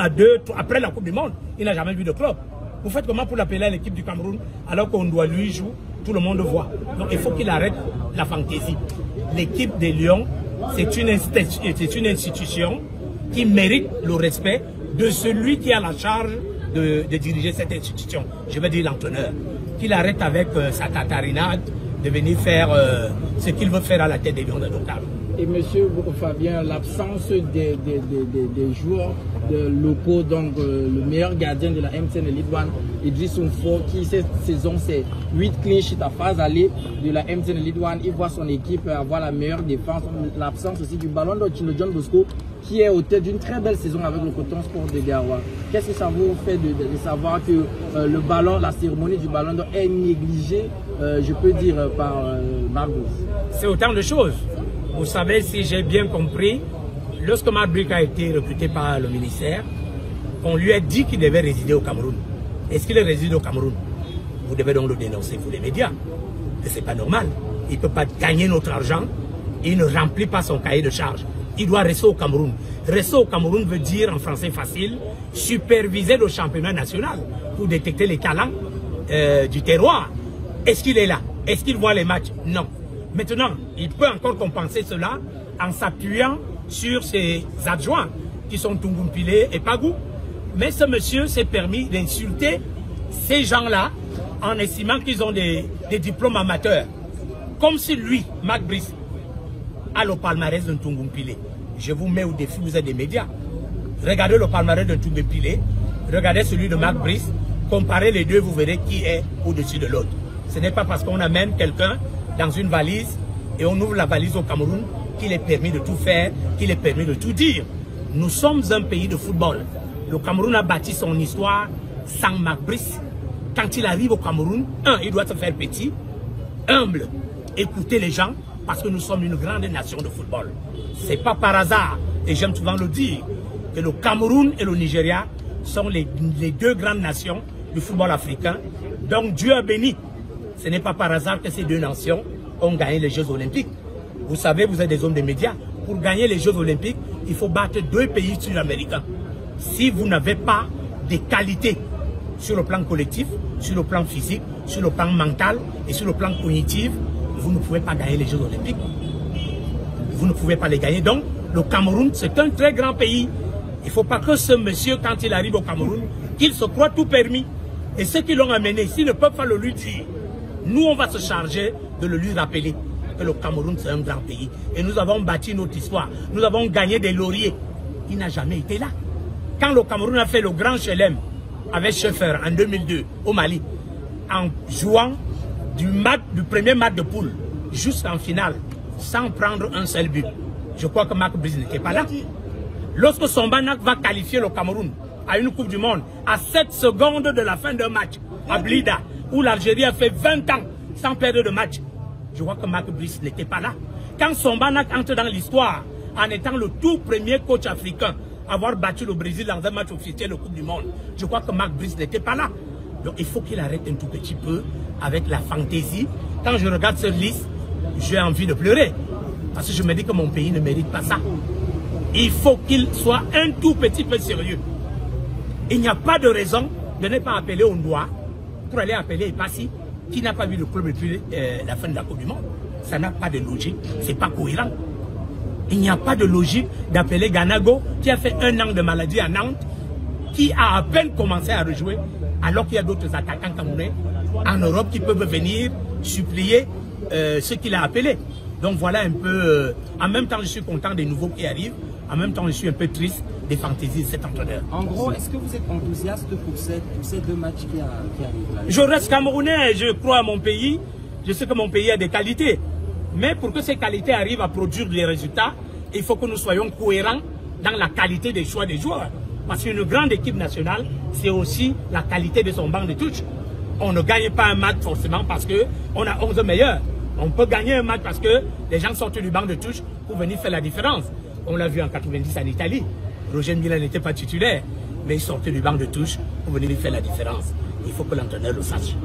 à 2, après la Coupe du Monde, il n'a jamais vu de club. Vous faites comment pour l'appeler à l'équipe du Cameroun alors qu'on doit lui jouer, tout le monde le voit. Donc il faut qu'il arrête la fantaisie. L'équipe des Lions, c'est une institution qui mérite le respect de celui qui a la charge de diriger cette institution. Je veux dire l'entraîneur. Qu'il arrête avec sa tatarinade de venir faire ce qu'il veut faire à la tête des Lions de Dakar. Et monsieur Fabien, l'absence des joueurs locaux, donc le meilleur gardien de la MTN Elite One, Idriss Oumfo, qui cette saison c'est 8 clean sheets à phase aller de la MTN Elite One, il voit son équipe avoir la meilleure défense, l'absence aussi du ballon de John Bosco, qui est au tête d'une très belle saison avec le Coton Sport de Garoua. Qu'est-ce que ça vous fait de savoir que le ballon, la cérémonie du ballon d'or est négligée, je peux dire, par Marcus? C'est autant de choses. Vous savez, si j'ai bien compris, lorsque Marc Brick a été recruté par le ministère, on lui a dit qu'il devait résider au Cameroun. Est-ce qu'il réside au Cameroun? Vous devez donc le dénoncer, vous les médias. Et c'est pas normal. Il ne peut pas gagner notre argent. Il ne remplit pas son cahier de charge. Il doit rester au Cameroun. Rester au Cameroun veut dire, en français facile, superviser le championnat national pour détecter les talents du terroir. Est-ce qu'il est là? Est-ce qu'il voit les matchs? Non. Maintenant, il peut encore compenser cela en s'appuyant sur ses adjoints qui sont Tungumpile et Pagou. Mais ce monsieur s'est permis d'insulter ces gens-là en estimant qu'ils ont des diplômes amateurs. Comme si lui, Marc Brice, a le palmarès de Tungumpile. Je vous mets au défi, vous êtes des médias. Regardez le palmarès de Tungumpile, regardez celui de Marc Brice, comparez les deux, vous verrez qui est au-dessus de l'autre. Ce n'est pas parce qu'on amène quelqu'un dans une valise et on ouvre la valise au Cameroun qu'il est permis de tout faire, qu'il est permis de tout dire. Nous sommes un pays de football. Le Cameroun a bâti son histoire sans Marc Brice. Quand il arrive au Cameroun, il doit se faire petit, humble, écouter les gens, parce que nous sommes une grande nation de football. C'est pas par hasard, et j'aime souvent le dire, que le Cameroun et le Nigeria sont les deux grandes nations du football africain. Donc Dieu a béni. Ce n'est pas par hasard que ces deux nations ont gagné les Jeux Olympiques. Vous savez, vous êtes des hommes des médias. Pour gagner les Jeux Olympiques, il faut battre 2 pays sud-américains. Si vous n'avez pas des qualités sur le plan collectif, sur le plan physique, sur le plan mental et sur le plan cognitif, vous ne pouvez pas gagner les Jeux Olympiques. Vous ne pouvez pas les gagner. Donc, le Cameroun, c'est un très grand pays. Il ne faut pas que ce monsieur, quand il arrive au Cameroun, qu'il se croit tout permis. Et ceux qui l'ont amené, s'ils ne peuvent pas le lui dire, nous, on va se charger de le lui rappeler que le Cameroun, c'est un grand pays. Et nous avons bâti notre histoire. Nous avons gagné des lauriers. Il n'a jamais été là. Quand le Cameroun a fait le grand chelem avec Schaeffer en 2002 au Mali, en jouant du premier match de poule jusqu'en finale, sans prendre un seul but, je crois que Marc Brice n'était pas là. Lorsque Sombanak va qualifier le Cameroun à une Coupe du Monde, à 7 secondes de la fin d'un match, à Blida, où l'Algérie a fait 20 ans sans perdre de match, je crois que Marc Brice n'était pas là. Quand Sombanak entre dans l'histoire en étant le tout premier coach africain à avoir battu le Brésil dans un match officiel de Coupe du Monde, je crois que Marc Brice n'était pas là. Donc il faut qu'il arrête un tout petit peu avec la fantaisie. Quand je regarde cette liste, j'ai envie de pleurer. Parce que je me dis que mon pays ne mérite pas ça. Il faut qu'il soit un tout petit peu sérieux. Il n'y a pas de raison de ne pas appeler Ondoa pour aller appeler Epassi, qui n'a pas vu le club depuis la fin de la Coupe du Monde. Ça n'a pas de logique, c'est pas cohérent. Il n'y a pas de logique d'appeler Ganago, qui a fait 1 an de maladie à Nantes, qui a à peine commencé à rejouer, alors qu'il y a d'autres attaquants camerounais en Europe qui peuvent venir supplier ce qu'il a appelé. Donc voilà un peu, en même temps je suis content des nouveaux qui arrivent, en même temps je suis un peu triste des fantaisies de cet entraîneur. En gros, est-ce que vous êtes enthousiaste pour ces 2 matchs qui arrivent là? Je reste camerounais, je crois à mon pays, je sais que mon pays a des qualités. Mais pour que ces qualités arrivent à produire des résultats, il faut que nous soyons cohérents dans la qualité des choix des joueurs. Parce qu'une grande équipe nationale, c'est aussi la qualité de son banc de touche. On ne gagne pas un match forcément parce qu'on a 11 meilleurs. On peut gagner un match parce que les gens sortent du banc de touche pour venir faire la différence. On l'a vu en 90 en Italie. Roger Mila n'était pas titulaire, mais il sortait du banc de touche pour venir faire la différence. Il faut que l'entraîneur le sache.